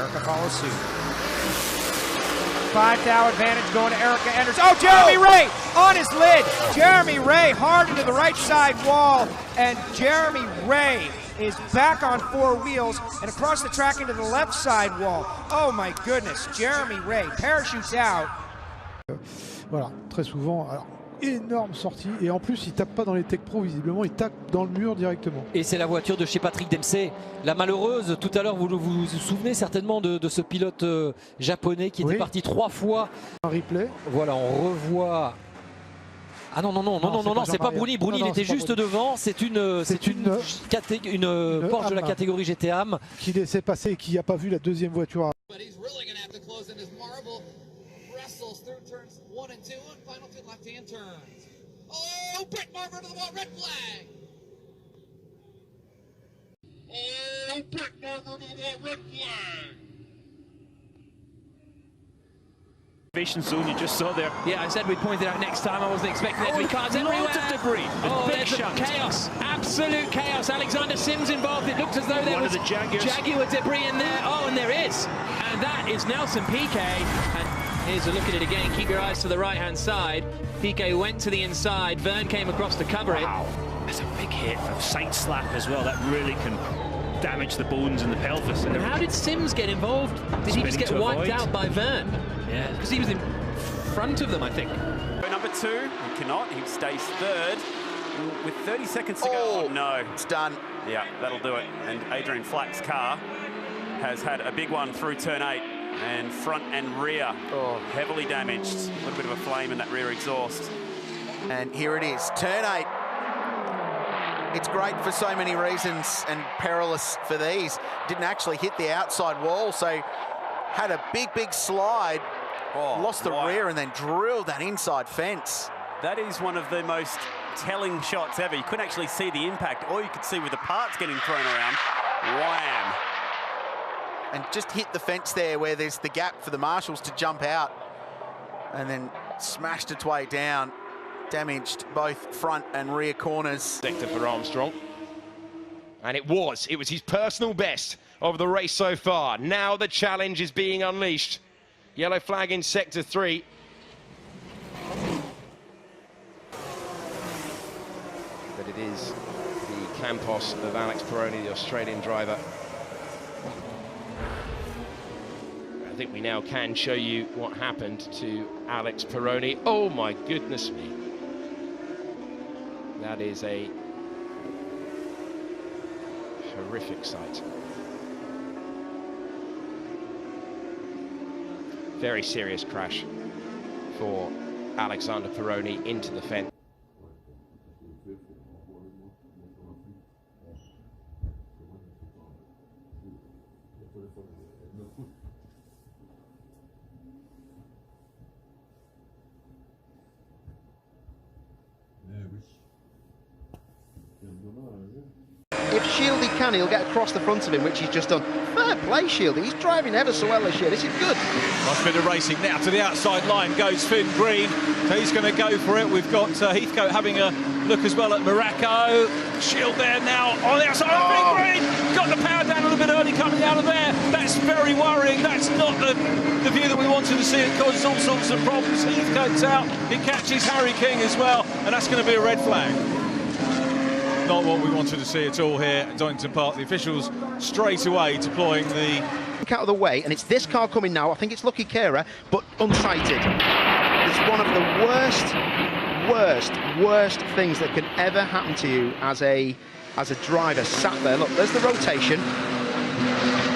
Erica follows suit. 5-thou advantage going to Erica Enders. Oh, Jeremy Ray on his lid. Jeremy Ray hard into the right side wall, and Jeremy Ray is back on four wheels and across the track into the left side wall. Oh my goodness, Jeremy Ray parachutes out. Voilà, très souvent, alors, énorme sortie, et en plus il tape pas dans les tech pro, visiblement il tape dans le mur directement. Et c'est la voiture de chez Patrick Dempsey, la malheureuse. Tout à l'heure, vous vous souvenez certainement de ce pilote japonais qui était parti 3 fois. Un replay. Voilà, on revoit. Ah non, c'est pas Bruni. Bruni, il était juste devant. C'est une Porsche de la catégorie GT-AM. Qui laissait passer et qui n'a pas vu la deuxième voiture. Through turns 1 and 2 and final 2 left-hand turns. Oh, Brett Marver to the wall, red flag. Oh, Brett Marver to the wall, red flag. Zone you just saw there. Yeah, I said we'd point it out next time. I wasn't expecting there to be cars everywhere. Loads of debris. There's chaos, absolute chaos. Alexander Sims involved. It looked as though there was Jaguar debris in there. Oh, and there is. And that is Nelson Piquet. And here's a look at it again. Keep your eyes to the right-hand side. Piquet went to the inside. Verne came across to cover it. That's a big hit, a side slap as well. That really can damage the bones and the pelvis. And how did Sims get involved? Did he just get wiped out by Verne? Yeah, because he was in front of them, I think. Number 2, he cannot. He stays third with 30 seconds to go. Oh, no. It's done. Yeah, that'll do it. And Adrian Flack's car has had a big one through turn 8. And front and rear, heavily damaged. A little bit of a flame in that rear exhaust. And here it is, turn 8. It's great for so many reasons and perilous for these. Didn't actually hit the outside wall, so had a big slide. Lost the rear and then drilled that inside fence. That is one of the most telling shots ever. You couldn't actually see the impact. All you could see were the parts getting thrown around. Wham! And just hit the fence there where there's the gap for the marshals to jump out, and then smashed its way down, damaged both front and rear corners. Sector for Armstrong, and it was his personal best of the race so far. Now the challenge is being unleashed. Yellow flag in sector 3. But it is the Campos of Alex Peroni, the Australian driver. I think we now can show you what happened to Alex Peroni. Oh my goodness me. That is a horrific sight. Very serious crash for Alexander Peroni into the fence. If Shieldy can, he'll get across the front of him, which he's just done. Fair play, Shieldy. He's driving ever so well this year. This is good. Nice bit of racing now. To the outside line goes Finn Green. So he's going to go for it. We've got Heathcote having a look as well at Morocco. Shield there now on the outside. Oh, Finn Green got the power down a little bit early coming out of there. That's very worrying. That's not the view that we wanted to see. It causes all sorts of problems. Heathcote's out. He catches Harry King as well. And that's going to be a red flag. Not what we wanted to see at all here at Donington Park. The officials straight away deploying the... out of the way, and it's this car coming now. I think it's Lucky Kera, but unsighted. It's one of the worst things that can ever happen to you as a driver sat there. Look, there's the rotation.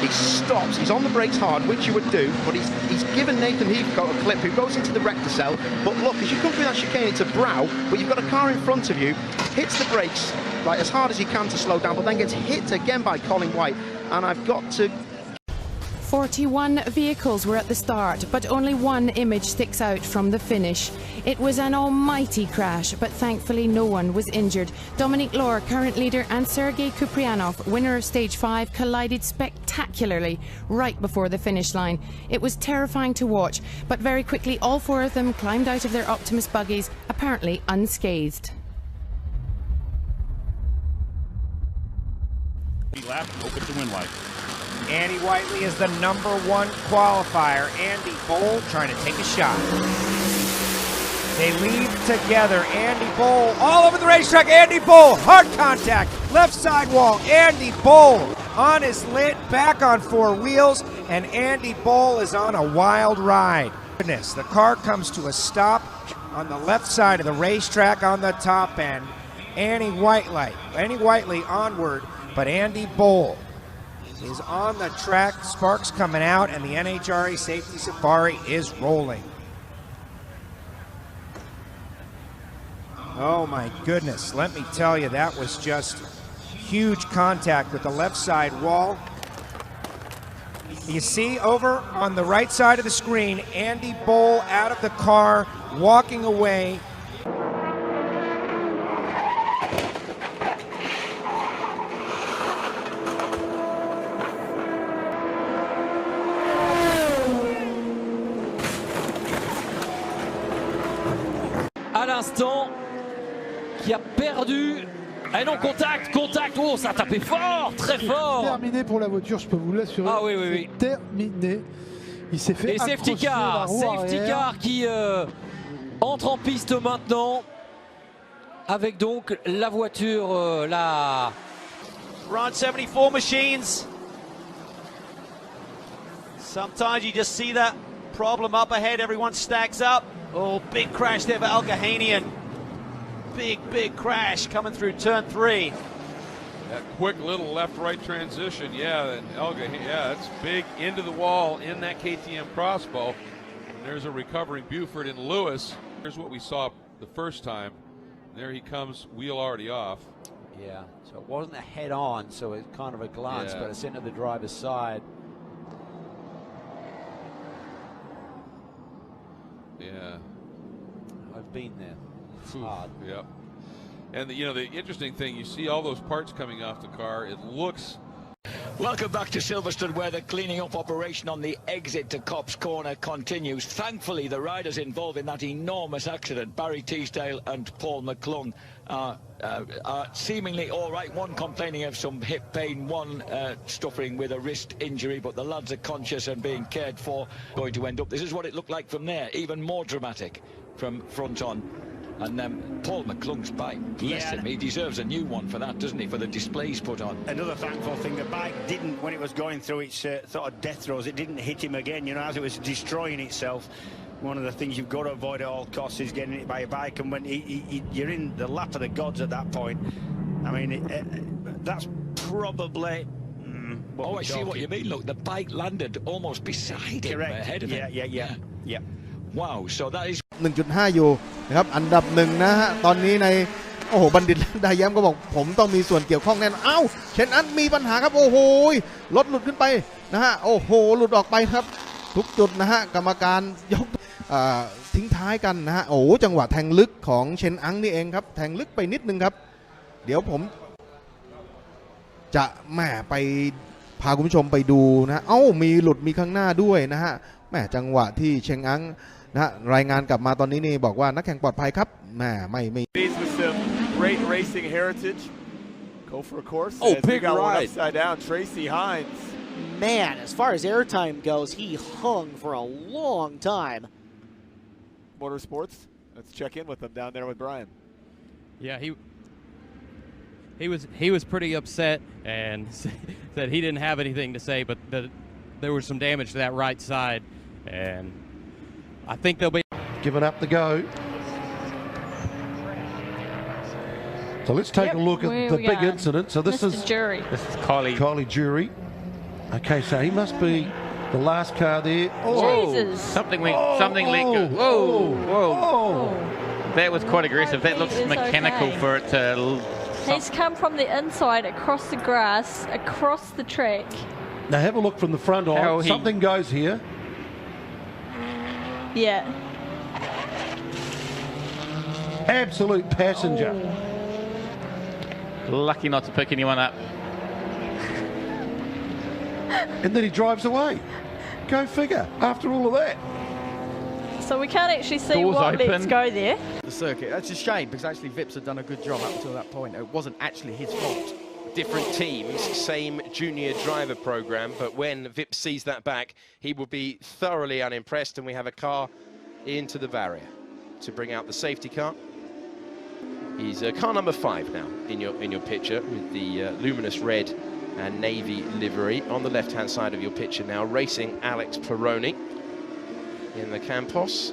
He stops, he's on the brakes hard, which you would do, but he's given Nathan Heathcote a clip who goes into the rector cell. But look, as you come through that chicane, it's a brow, but you've got a car in front of you, hits the brakes like as hard as he can to slow down, but then gets hit again by Colin White. And I've got to... 41 vehicles were at the start, but only one image sticks out from the finish. It was an almighty crash, but thankfully no one was injured. Dominic Lohr, current leader, and Sergei Kuprianov, winner of Stage 5, collided spectacularly right before the finish line. It was terrifying to watch, but very quickly all four of them climbed out of their Optimus buggies, apparently unscathed. Lap, open to win light. Andy Whiteley is the #1 qualifier. Andy Boll trying to take a shot. They lead together. Andy Boll all over the racetrack. Andy Boll, hard contact, left side wall. Andy Boll on his lid, back on 4 wheels, and Andy Boll is on a wild ride. Goodness, the car comes to a stop on the left side of the racetrack on the top end. Andy Whiteley onward, but Andy Boll is on the track. Sparks coming out, and the NHRA Safety Safari is rolling. Oh my goodness, let me tell you, that was just huge contact with the left side wall. You see over on the right side of the screen, Andy Boll out of the car, walking away. À l'instant, qui a perdu. Et non, contact. Oh, ça a tapé fort, très fort. C'est terminé pour la voiture, je peux vous l'assurer. Ah oui, oui, oui. C'est terminé. Il s'est fait safety car qui entre en piste maintenant. Avec donc la voiture, la... Run 74 machines. Sometimes you just see that problem up ahead, everyone stacks up. Oh, big crash there for Al Ghahanian. Big crash coming through turn 3. That quick little left-right transition, yeah, and Elga, yeah, it's big into the wall in that KTM crossbow. And there's a recovering Buford and Lewis. Here's what we saw the first time. There he comes, wheel already off. Yeah, so it wasn't a head-on, so it's kind of a glance, but it's into the driver's side. Yeah. I've been there. It's hard. Yep. And the interesting thing, you see all those parts coming off the car. It looks. Welcome back to Silverstone, where the cleaning up operation on the exit to Copse Corner continues. Thankfully, the riders involved in that enormous accident, Barry Teasdale and Paul McClung, are seemingly all right. One complaining of some hip pain, one suffering with a wrist injury, but the lads are conscious and being cared for. Going to end up. This is what it looked like from there, even more dramatic from front on. And Paul McClung's bike, bless him, he deserves a new one for that, doesn't he, for the displays put on. Another thankful thing, the bike didn't, when it was going through its sort of death throes, it didn't hit him again, you know, as it was destroying itself. One of the things you've got to avoid at all costs is getting hit by a bike, and when you're in the lap of the gods at that point, I mean, that's probably... I see what you mean, look, the bike landed almost beside him, ahead of him. Yeah. Wow, so that is 1.5 อยู่นะครับอันดับ1นะฮะตอนนี้ในโอ้โหบัณฑิตไดแย้มก็บอกผมต้องมีส่วนเกี่ยวข้องแน่นอนอ้าวเชนอันมีปัญหาครับโอ้โหรถหลุดขึ้นไปนะฮะโอ้โหหลุดออกไปครับทุกจุดนะฮะกรรมการยกทิ้งท้ายกันนะฮะโอ้จังหวะแทงลึกของเชนอังนี่เองครับแทงลึกไปนิดนึงครับเดี๋ยวผมจะแหมไปพาคุณผู้ชมไปดูนะเอ้ามีหลุดมีข้างหน้าด้วยนะฮะแหมจังหวะที่เชนอังนะรายงานกลับมาตอนนี้นี่บอกว่านักแข่งปลอดภัยครับแหมไม่ With some great racing heritage. Go for a course. Oh, big ride. Upside down, Tracy Hines. Man, as far as airtime goes, he hung for a long time. Motorsports. Let's check in with them down there with Brian. Yeah, he was pretty upset and said he didn't have anything to say, but that there was some damage to that right side, and I think they'll be giving up the go. So let's take a look at the big incident. So this is Jury. This is Kylie Jury. Okay, so he must be the last car there. Jesus. Something leaked. Whoa. That was quite aggressive. That looks mechanical for it to... He's come from the inside, across the grass, across the track. Now have a look from the front on. Something goes here. Yeah. Absolute passenger. Lucky not to pick anyone up. And then he drives away. Go figure, after all of that. So we can't actually see Doors what open. lets go there. The circuit. That's a shame because actually Vips had done a good job up until that point. It wasn't actually his fault. different teams, same junior driver program, but when Vip sees that back, he will be thoroughly unimpressed, and we have a car into the barrier to bring out the safety car. He's car number 5 now in your picture, with the luminous red and navy livery. On the left-hand side of your picture now, racing Alex Peroni in the Campos.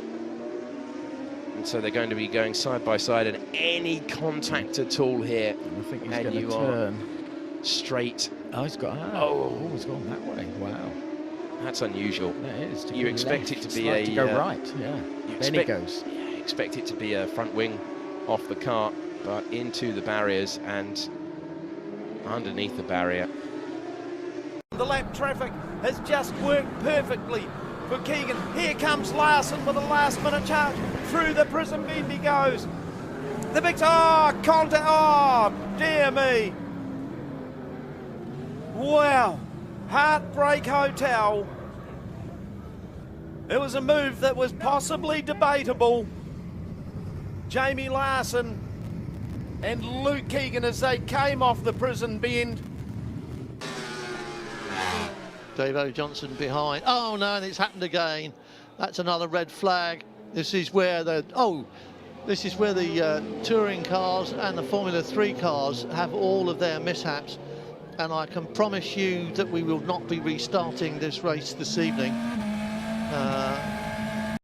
And so they're going to be going side by side, and any contact at all here, I think he's and going to you turn are straight. Oh, he's got. He's gone that way. Wow. That's unusual. That is. You expect it to be a to go right. Yeah. Then he goes. Yeah, you expect it to be a front wing off the car, but into the barriers and underneath the barrier. The lap traffic has just worked perfectly for Keegan. Here comes Larson with a last-minute charge. Through the prison bend he goes. The big contact. Oh, dear me. Wow. Heartbreak Hotel. It was a move that was possibly debatable. Jamie Larson and Luke Keegan as they came off the prison bend. Dave O. Johnson behind. Oh no, and it's happened again. That's another red flag. This is where the touring cars and the Formula 3 cars have all of their mishaps. And I can promise you that we will not be restarting this race this evening.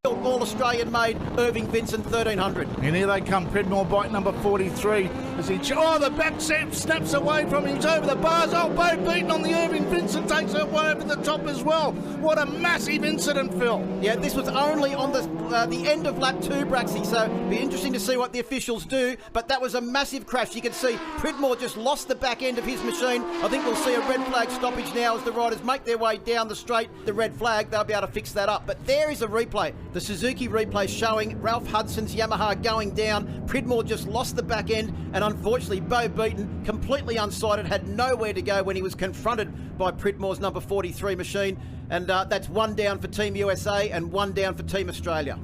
All Australian made Irving Vincent 1300. And here they come, Pridmore bike number 43 as he the back snaps away from him. He's over the bars. Oh, Bo beaten on the Irving Vincent, takes it way over the top as well. What a massive incident, Phil. Yeah, this was only on the end of lap 2, Braxy, so it'll be interesting to see what the officials do, but that was a massive crash. You can see Pridmore just lost the back end of his machine. I think we'll see a red flag stoppage now as the riders make their way down the straight. The red flag, they'll be able to fix that up. But there is a replay. The Suzuki replay showing Ralph Hudson's Yamaha going down. Pridmore just lost the back end, and unfortunately Bo Beaton, completely unsighted, had nowhere to go when he was confronted by Pridmore's number 43 machine. And that's 1 down for Team USA and 1 down for Team Australia.